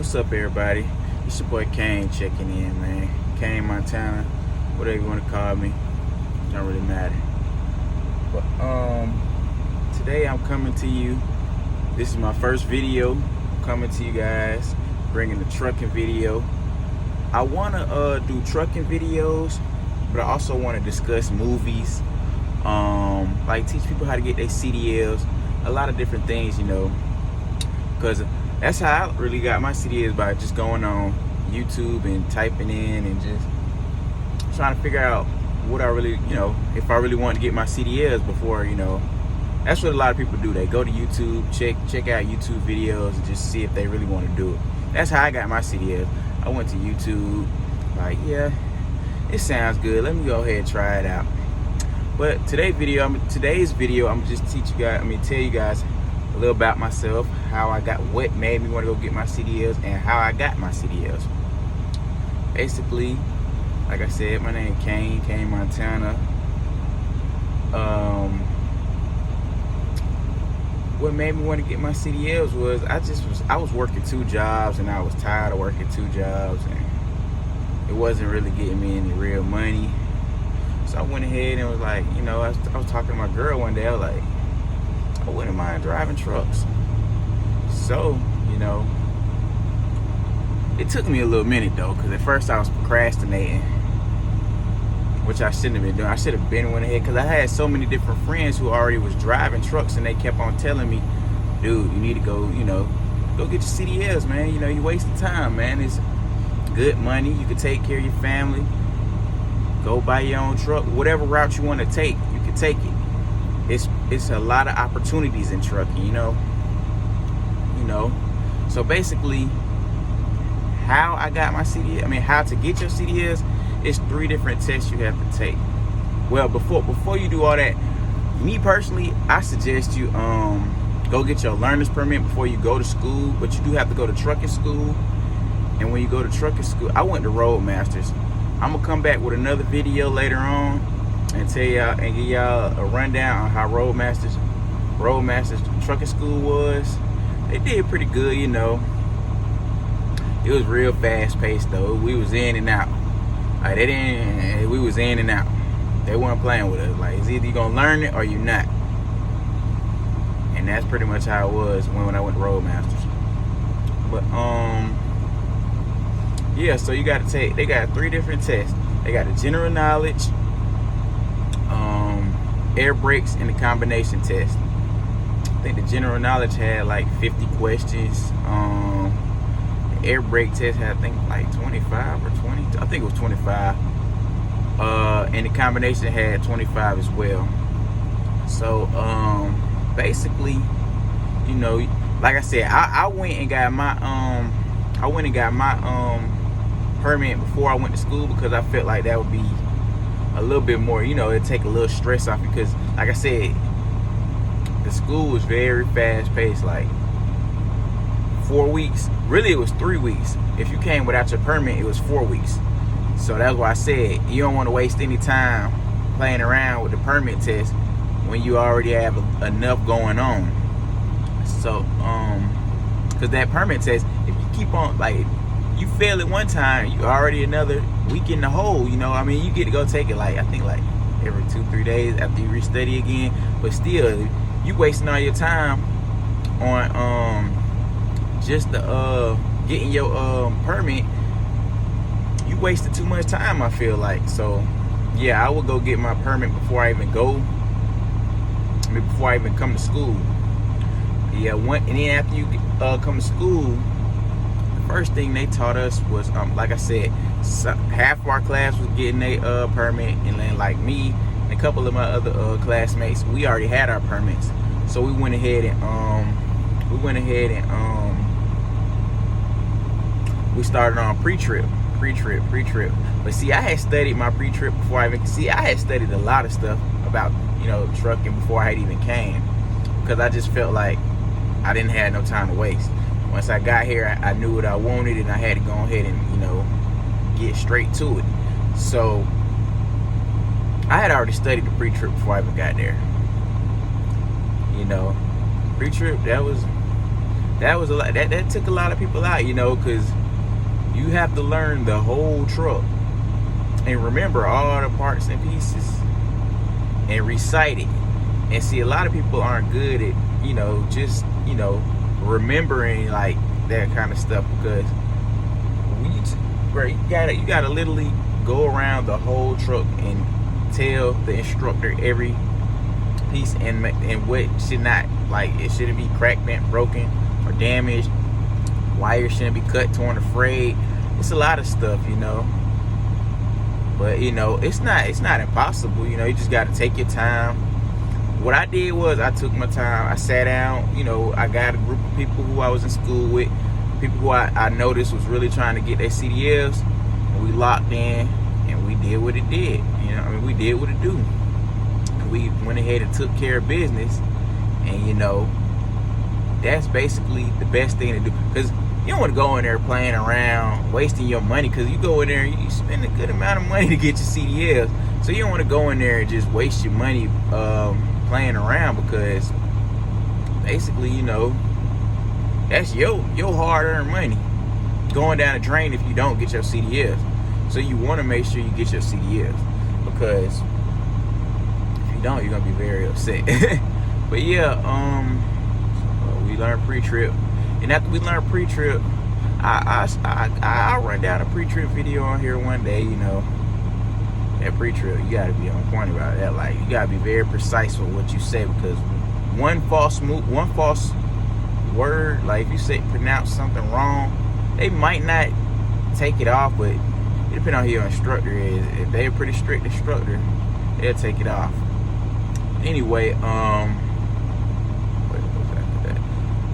What's up, everybody? It's your boy Kane checking in, man. Kane, Montana, whatever you want to call me. Don't really matter. But today I'm coming to you. This is my first video coming to you guys, bringing the trucking video. I want to do trucking videos, but I also want to discuss movies, like teach people how to get their CDLs, a lot of different things, you know, because that's how I really got my CDLs, by just going on YouTube and typing in and just trying to figure out what I really, you know, if I really want to get my CDLs before, you know. That's what a lot of people do. They go to YouTube, check out YouTube videos and just see if they really want to do it. That's how I got my CDLs. I went to YouTube, like, yeah, it sounds good. Let me go ahead and try it out. But today's video, I'm gonna just tell you guys a little about myself, how I got, what made me want to go get my CDLs, and how I got my CDLs. Basically, like I said, my name is Kane, Montana. What made me want to get my CDLs was I was working 2 jobs, and I was tired of working 2 jobs, and it wasn't really getting me any real money. So I went ahead and was like, you know, I was talking to my girl one day. I was like, I wouldn't mind driving trucks. So, you know, it took me a little minute though, because at first I was procrastinating, which I shouldn't have been doing. I should have went ahead, because I had so many different friends who already was driving trucks, and they kept on telling me, dude, you need to go, you know, go get your CDLs, man. You know, you're wasting time, man. It's good money. You can take care of your family. Go buy your own truck. Whatever route you want to take, you can take it. It's a lot of opportunities in trucking, you know. So basically, how I got my CDL, how to get your CDLs, it's 3 different tests you have to take. Well, before you do all that, me personally, I suggest you go get your learner's permit before you go to school. But you do have to go to trucking school. And when you go to trucking school, I went to Roadmasters. I'm gonna come back with another video later on and tell y'all and give y'all a rundown on how Roadmasters trucking school was. They did pretty good, you know. It was real fast paced though. We was in and out. Like we was in and out. They weren't playing with us. Like, it's either you gonna learn it or you not. And that's pretty much how it was when I went to Roadmasters. But yeah, so you gotta take, they got 3 different tests. They got a general knowledge, air brakes, and the combination test. I think the general knowledge had like 50 questions. The air brake test had, I think, like 25 or 20. I think it was 25. And the combination had 25 as well. So basically, you know, like I said, I went and got my permit before I went to school, because I felt like that would be a little bit more, you know, it'd take a little stress off, because like I said, the school was very fast paced. Like 4 weeks, really it was 3 weeks. If you came without your permit, it was 4 weeks. So that's why I said you don't want to waste any time playing around with the permit test when you already have enough going on. So because that permit test, if you keep on, like, you fail it one time, you already another week in the hole, you know. You get to go take it, like, I think like every 2-3 days after you restudy again. But still, you wasting all your time on just the getting your permit. You wasted too much time, I feel like. So yeah, I would go get my permit before I even come to school. Yeah, and then after you come to school, first thing they taught us was, like I said, half of our class was getting a permit, and then like me and a couple of my other classmates, we already had our permits. So we went ahead and we started on pre-trip. But see, I had studied my pre-trip before I had studied a lot of stuff about, you know, trucking before I had even came, because I just felt like I didn't have no time to waste. Once I got here, I knew what I wanted, and I had to go ahead and, you know, get straight to it. So I had already studied the pre-trip before I even got there. You know, pre-trip, that that was a lot. That took a lot of people out, because you have to learn the whole truck and remember all the parts and pieces and recite it. And see, a lot of people aren't good at, just, remembering like that kind of stuff, because you gotta literally go around the whole truck and tell the instructor every piece and what should not, like, it shouldn't be cracked, bent, broken, or damaged. Wires shouldn't be cut, torn, or frayed. It's a lot of stuff, but it's not impossible. You just got to take your time. What I did was I took my time. I sat down. I got a group of people who I was in school with, people who I noticed was really trying to get their CDLs, and we locked in and we did what it did. We did what it do. And we went ahead and took care of business, and that's basically the best thing to do, because you don't want to go in there playing around, wasting your money, because you go in there and you spend a good amount of money to get your CDLs. So you don't want to go in there and just waste your money playing around, because basically, that's your hard-earned money going down the drain if you don't get your CDLs. So you want to make sure you get your CDLs, because if you don't, you're gonna be very upset. But yeah, we learned pre-trip. And after we learned pre-trip, I'll run down a pre-trip video on here one day. That pre-trip, you gotta be on point about that. Like, you gotta be very precise with what you say, because one false word, like if you pronounce something wrong, they might not take it off, but it depends on who your instructor is. If they're a pretty strict instructor, they'll take it off. Anyway,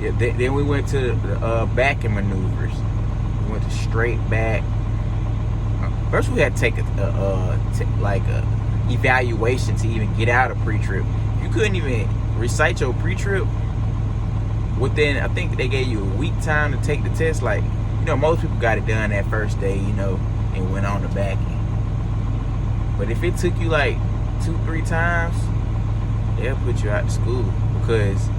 yeah, then we went to the backing maneuvers. We went to straight back. First, we had to take a evaluation to even get out of pre-trip. You couldn't even recite your pre-trip within, I think they gave you a week time to take the test. Like, most people got it done that first day, and went on the backing. But if it took you like 2-3 times, they'll put you out of school, because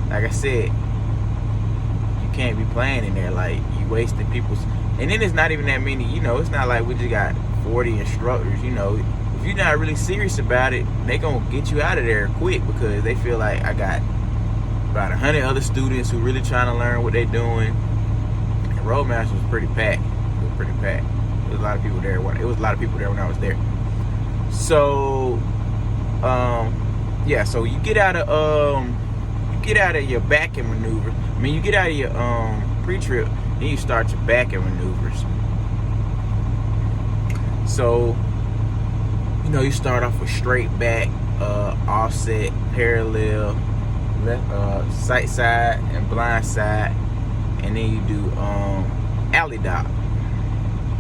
like I said, you can't be playing in there. Like, you wasting people's, and then it's not even that many, it's not like we just got 40 instructors. If you're not really serious about it, they gonna get you out of there quick, because they feel like I got about 100 other students who really trying to learn what they're doing. And Roadmaster was pretty packed. It was pretty packed. There was a lot of people there. It was a lot of people there when I was there. So yeah, so you get out of your backing maneuver. You get out of your pre-trip, then you start your backing maneuvers. So you start off with straight back, offset, parallel, left, sight side and blind side, and then you do alley dot.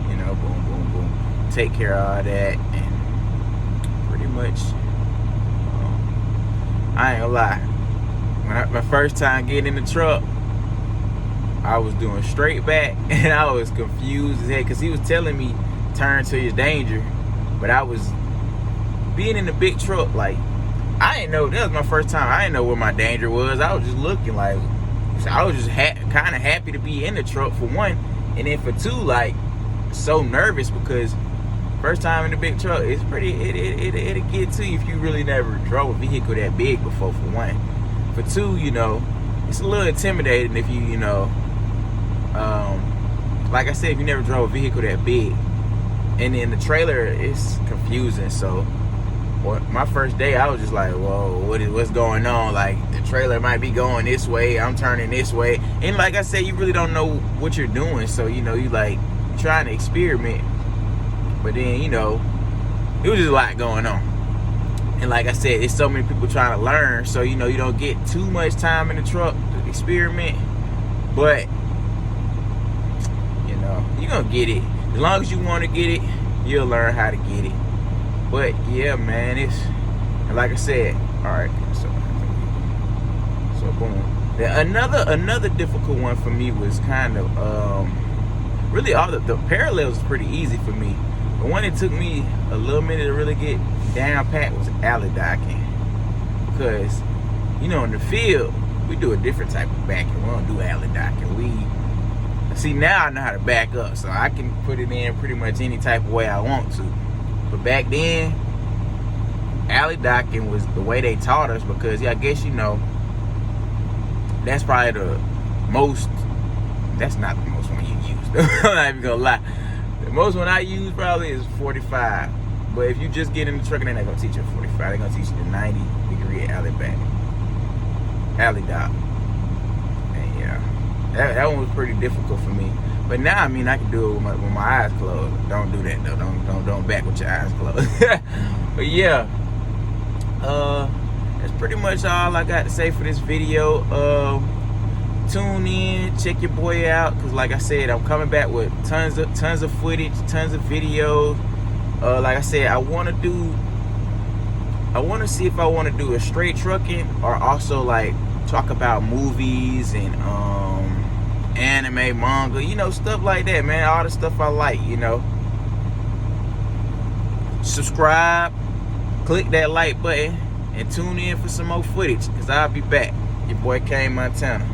Boom, boom, boom. Take care of all that, and pretty much, I ain't gonna lie. My first time getting in the truck, I was doing straight back, and I was confused as heck, because he was telling me turn to your danger, but I was being in the big truck, like, I didn't know. That was my first time. I didn't know where my danger was. I was just looking, like, I was just kind of happy to be in the truck, for one, and then for two, like, so nervous, because first time in the big truck, it's pretty, it'll get to you if you really never drove a vehicle that big before, for one. For two, it's a little intimidating if you, like I said, if you never drove a vehicle that big. And then the trailer is confusing. So, my first day, I was just like, whoa, what's going on? Like, the trailer might be going this way, I'm turning this way. And like I said, you really don't know what you're doing. So, you like trying to experiment. But then, it was just a lot going on. And like I said, it's so many people trying to learn, so you don't get too much time in the truck to experiment, but you're gonna get it. As long as you want to get it, you'll learn how to get it. But yeah, man, and like I said, all right, so boom. Another difficult one for me was kind of really all the parallels was pretty easy for me. The one that took me a little minute to really get down pat was alley docking, because in the field we do a different type of backing. We don't do alley docking. We see, now I know how to back up, so I can put it in pretty much any type of way I want to. But back then, alley docking was the way they taught us, because I guess that's probably the most. That's not the most one you use. I'm not even gonna lie. The most one I use probably is 45. But if you just get in the truck, and they're not gonna teach you 45. They're gonna teach you the 90-degree alley dock. And yeah, that one was pretty difficult for me. But now, I mean, I can do it with my eyes closed. Don't do that though. Don't back with your eyes closed. But yeah, that's pretty much all I got to say for this video. Tune in, check your boy out, because like I said, I'm coming back with tons of footage, tons of videos. Like I said, I want to see if I want to do a straight trucking, or also like talk about movies and anime, manga, stuff like that, man. All the stuff I like, Subscribe, click that like button, and tune in for some more footage, because I'll be back. Your boy K, Montana.